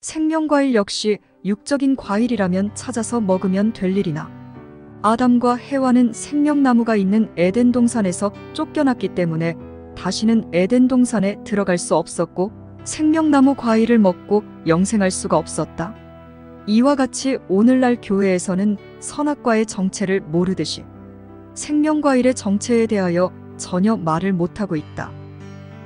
생명과일 역시 육적인 과일이라면 찾아서 먹으면 될 일이나 아담과 해와는 생명나무가 있는 에덴 동산에서 쫓겨났기 때문에 다시는 에덴 동산에 들어갈 수 없었고 생명나무 과일을 먹고 영생할 수가 없었다. 이와 같이 오늘날 교회에서는 선악과의 정체를 모르듯이 생명과일의 정체에 대하여 전혀 말을 못하고 있다.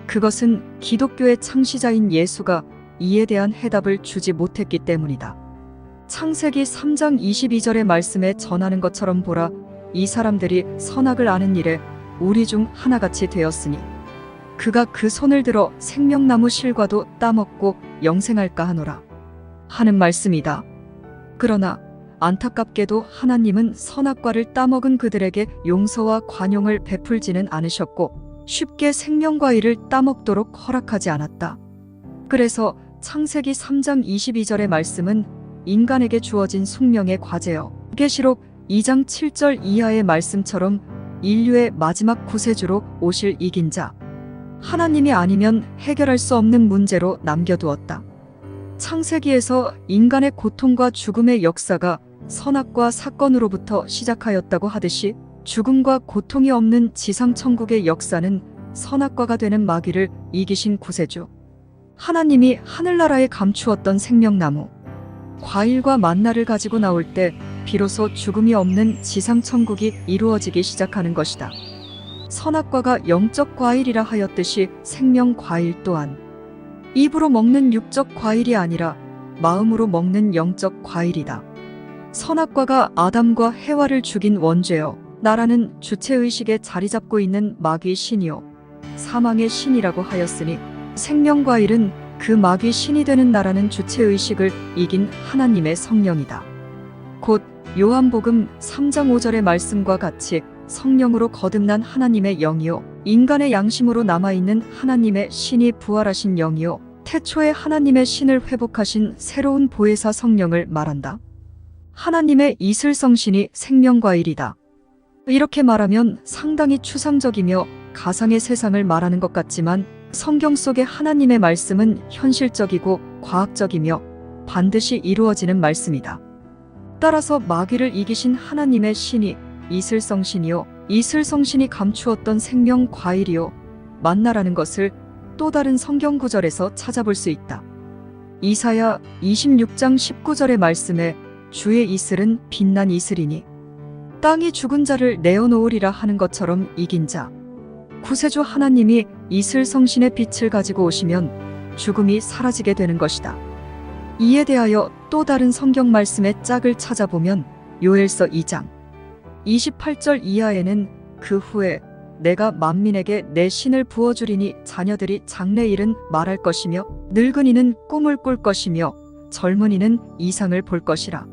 그것은 기독교의 창시자인 예수가 이에 대한 해답을 주지 못했기 때문이다. 창세기 3장 22절의 말씀에 전하는 것처럼 보라, 이 사람들이 선악을 아는 일에 우리 중 하나같이 되었으니 그가 그 손을 들어 생명나무 실과도 따먹고 영생할까 하노라 하는 말씀이다. 그러나 안타깝게도 하나님은 선악과를 따먹은 그들에게 용서와 관용을 베풀지는 않으셨고 쉽게 생명과일을 따먹도록 허락하지 않았다. 그래서 창세기 3장 22절의 말씀은 인간에게 주어진 숙명의 과제여 계시록 2장 7절 이하의 말씀처럼 인류의 마지막 구세주로 오실 이긴 자 하나님이 아니면 해결할 수 없는 문제로 남겨두었다. 창세기에서 인간의 고통과 죽음의 역사가 선악과 사건으로부터 시작하였다고 하듯이 죽음과 고통이 없는 지상천국의 역사는 선악과가 되는 마귀를 이기신 구세주 하나님이 하늘나라에 감추었던 생명나무 과일과 만나를 가지고 나올 때 비로소 죽음이 없는 지상천국이 이루어지기 시작하는 것이다. 선악과가 영적 과일이라 하였듯이 생명 과일 또한 입으로 먹는 육적 과일이 아니라 마음으로 먹는 영적 과일이다. 선악과가 아담과 해와를 죽인 원죄여 나라는 주체의식에 자리 잡고 있는 마귀 신이요 사망의 신이라고 하였으니 생명과일은 그 마귀 신이 되는 나라는 주체의식을 이긴 하나님의 성령이다. 곧 요한복음 3장 5절의 말씀과 같이 성령으로 거듭난 하나님의 영이요 인간의 양심으로 남아있는 하나님의 신이 부활하신 영이요 태초에 하나님의 신을 회복하신 새로운 보혜사 성령을 말한다. 하나님의 이슬성신이 생명과일이다. 이렇게 말하면 상당히 추상적이며 가상의 세상을 말하는 것 같지만 성경 속의 하나님의 말씀은 현실적이고 과학적이며 반드시 이루어지는 말씀이다. 따라서 마귀를 이기신 하나님의 신이 이슬성신이요 이슬성신이 감추었던 생명 과일이요 만나라는 것을 또 다른 성경 구절에서 찾아볼 수 있다. 이사야 26장 19절의 말씀에 주의 이슬은 빛난 이슬이니 땅이 죽은 자를 내어놓으리라 하는 것처럼 이긴 자 구세주 하나님이 이슬성신의 빛을 가지고 오시면 죽음이 사라지게 되는 것이다. 이에 대하여 또 다른 성경 말씀의 짝을 찾아보면 요엘서 2장 28절 이하에는 그 후에 내가 만민에게 내 신을 부어주리니 자녀들이 장래일은 말할 것이며 늙은이는 꿈을 꿀 것이며 젊은이는 이상을 볼 것이라.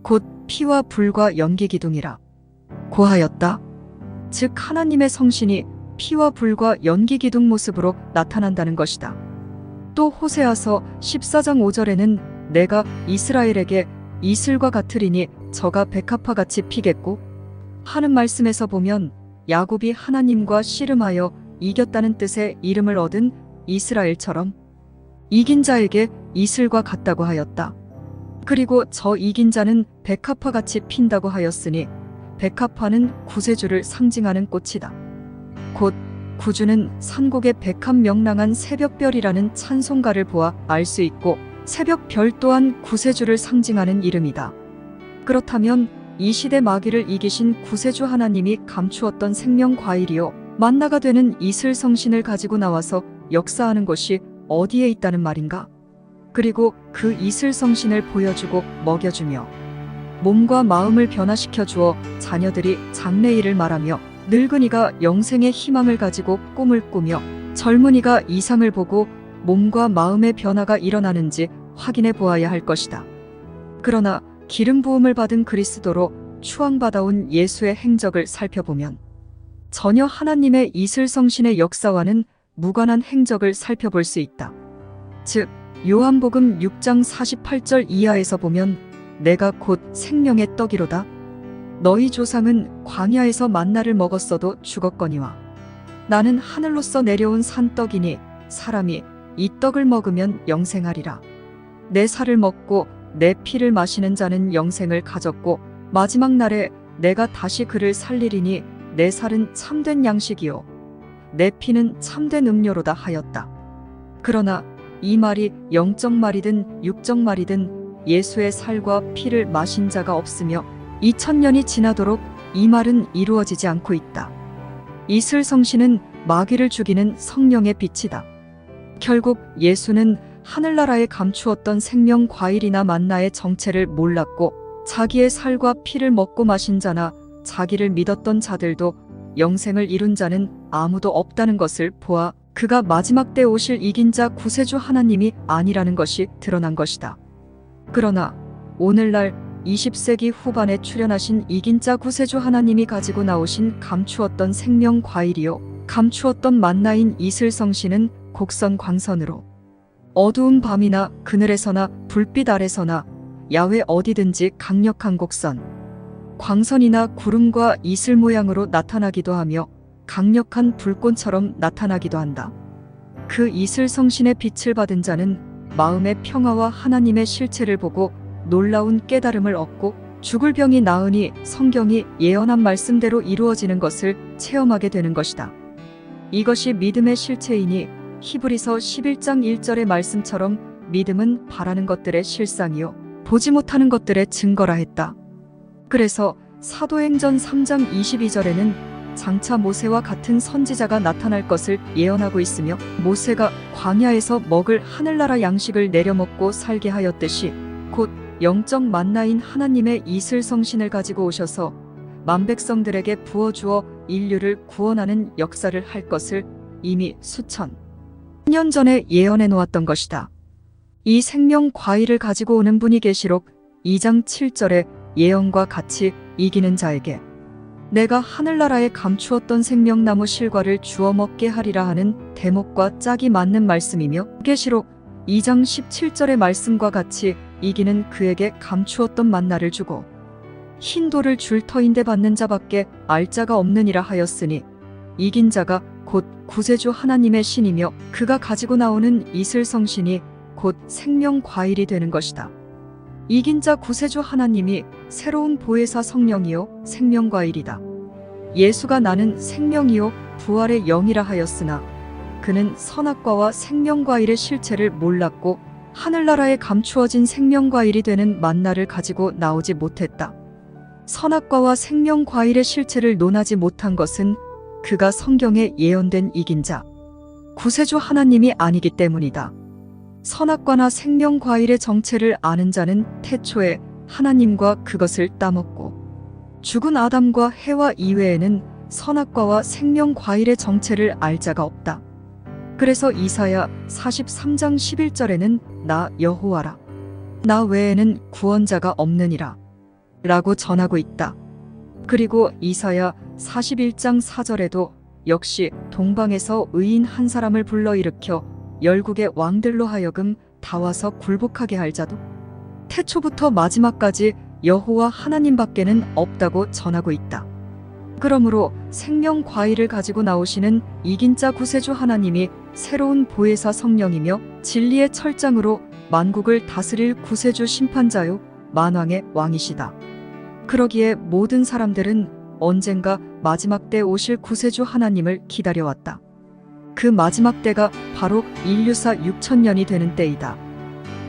곧 피와 불과 연기 기둥이라 고하였다. 즉 하나님의 성신이 피와 불과 연기 기둥 모습으로 나타난다는 것이다. 또 호세아서 14장 5절에는 내가 이스라엘에게 이슬과 같으리니 저가 백합화같이 피겠고 하는 말씀에서 보면 야곱이 하나님과 씨름하여 이겼다는 뜻의 이름을 얻은 이스라엘처럼 이긴 자에게 이슬과 같다고 하였다. 그리고 저 이긴 자는 백합화같이 핀다고 하였으니 백합화는 구세주를 상징하는 꽃이다. 곧 구주는 산곡의 백합명랑한 새벽별이라는 찬송가를 보아 알 수 있고 새벽별 또한 구세주를 상징하는 이름이다. 그렇다면 이 시대 마귀를 이기신 구세주 하나님이 감추었던 생명과일이요 만나가 되는 이슬성신을 가지고 나와서 역사하는 것이 어디에 있다는 말인가? 그리고 그 이슬성신을 보여주고 먹여주며 몸과 마음을 변화시켜 주어 자녀들이 장래일을 말하며 늙은이가 영생의 희망을 가지고 꿈을 꾸며 젊은이가 이상을 보고 몸과 마음의 변화가 일어나는지 확인해 보아야 할 것이다. 그러나 기름 부음을 받은 그리스도로 추앙받아온 예수의 행적을 살펴보면 전혀 하나님의 이슬성신의 역사와는 무관한 행적을 살펴볼 수 있다. 즉 요한복음 6장 48절 이하에서 보면 내가 곧 생명의 떡이로다. 너희 조상은 광야에서 만나를 먹었어도 죽었거니와 나는 하늘로서 내려온 산떡이니 사람이 이 떡을 먹으면 영생하리라. 내 살을 먹고 내 피를 마시는 자는 영생을 가졌고 마지막 날에 내가 다시 그를 살리리니 내 살은 참된 양식이요 내 피는 참된 음료로다 하였다. 그러나 이 말이 영적 말이든 육적 말이든 예수의 살과 피를 마신 자가 없으며 2000년이 지나도록 이 말은 이루어지지 않고 있다. 이슬성신은 마귀를 죽이는 성령의 빛이다. 결국 예수는 하늘나라에 감추었던 생명 과일이나 만나의 정체를 몰랐고 자기의 살과 피를 먹고 마신 자나 자기를 믿었던 자들도 영생을 이룬 자는 아무도 없다는 것을 보아 그가 마지막 때 오실 이긴 자 구세주 하나님이 아니라는 것이 드러난 것이다. 그러나 오늘날 20세기 후반에 출현하신 이긴 자 구세주 하나님이 가지고 나오신 감추었던 생명 과일이요 감추었던 만나인 이슬성신은 곡선 광선으로 어두운 밤이나 그늘에서나 불빛 아래서나 야외 어디든지 강력한 곡선 광선이나 구름과 이슬 모양으로 나타나기도 하며 강력한 불꽃처럼 나타나기도 한다. 그 이슬성신의 빛을 받은 자는 마음의 평화와 하나님의 실체를 보고 놀라운 깨달음을 얻고 죽을 병이 나으니 성경이 예언한 말씀대로 이루어지는 것을 체험하게 되는 것이다. 이것이 믿음의 실체이니 히브리서 11장 1절의 말씀처럼 믿음은 바라는 것들의 실상이요 보지 못하는 것들의 증거라 했다. 그래서 사도행전 3장 22절에는 장차 모세와 같은 선지자가 나타날 것을 예언하고 있으며 모세가 광야에서 먹을 하늘나라 양식을 내려먹고 살게 하였듯이 곧 영적 만나인 하나님의 이슬성신을 가지고 오셔서 만백성들에게 부어주어 인류를 구원하는 역사를 할 것을 이미 수천 년 전에 예언해 놓았던 것이다. 이 생명 과일을 가지고 오는 분이 계시록 2장 7절에 예언과 같이 이기는 자에게 내가 하늘나라에 감추었던 생명나무 실과를 주워 먹게 하리라 하는 대목과 짝이 맞는 말씀이며 계시록 2장 17절의 말씀과 같이 이기는 그에게 감추었던 만나를 주고 흰 돌을 줄 터인데 받는 자밖에 알 자가 없느니라 하였으니 이긴 자가 곧 구세주 하나님의 신이며 그가 가지고 나오는 이슬성신이 곧 생명 과일이 되는 것이다. 이긴 자 구세주 하나님이 새로운 보혜사 성령이요 생명 과일이다. 예수가 나는 생명이요 부활의 영이라 하였으나 그는 선악과와 생명 과일의 실체를 몰랐고 하늘나라에 감추어진 생명 과일이 되는 만나를 가지고 나오지 못했다. 선악과와 생명 과일의 실체를 논하지 못한 것은 그가 성경에 예언된 이긴 자 구세주 하나님이 아니기 때문이다. 선악과나 생명 과일의 정체를 아는 자는 태초에 하나님과 그것을 따먹고 죽은 아담과 해와 이외에는 선악과와 생명 과일의 정체를 알 자가 없다. 그래서 이사야 43장 11절에는 나 여호와라 나 외에는 구원자가 없느니라 라고 전하고 있다. 그리고 이사야 41장 4절에도 역시 동방에서 의인 한 사람을 불러일으켜 열국의 왕들로 하여금 다 와서 굴복하게 할 자도 태초부터 마지막까지 여호와 하나님밖에는 없다고 전하고 있다. 그러므로 생명 과일을 가지고 나오시는 이긴 자 구세주 하나님이 새로운 보혜사 성령이며 진리의 철장으로 만국을 다스릴 구세주 심판자요 만왕의 왕이시다. 그러기에 모든 사람들은 언젠가 마지막 때 오실 구세주 하나님을 기다려왔다. 그 마지막 때가 바로 인류사 6000년이 되는 때이다.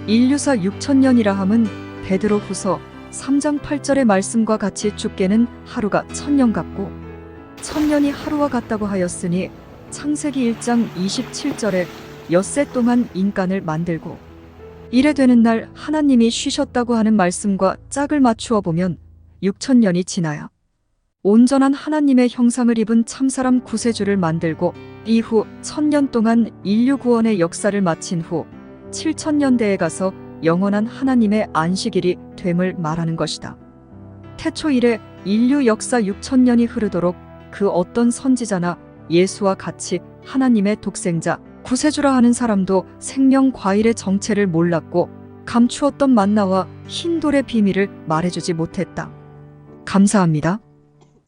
인류사 6000년이라 함은 베드로 후서 3장 8절의 말씀과 같이 주께는 하루가 1000년 같고 1000년이 하루와 같다고 하였으니 창세기 1장 27절에 엿새 동안 인간을 만들고 이래 되는 날 하나님이 쉬셨다고 하는 말씀과 짝을 맞추어 보면 6000년이 지나야 온전한 하나님의 형상을 입은 참사람 구세주를 만들고 이후 1000년 동안 인류 구원의 역사를 마친 후 7000년대에 가서 영원한 하나님의 안식일이 됨을 말하는 것이다. 태초 이래 인류 역사 6000년이 흐르도록 그 어떤 선지자나 예수와 같이 하나님의 독생자 구세주라 하는 사람도 생명 과일의 정체를 몰랐고 감추었던 만나와 흰 돌의 비밀을 말해주지 못했다. 감사합니다.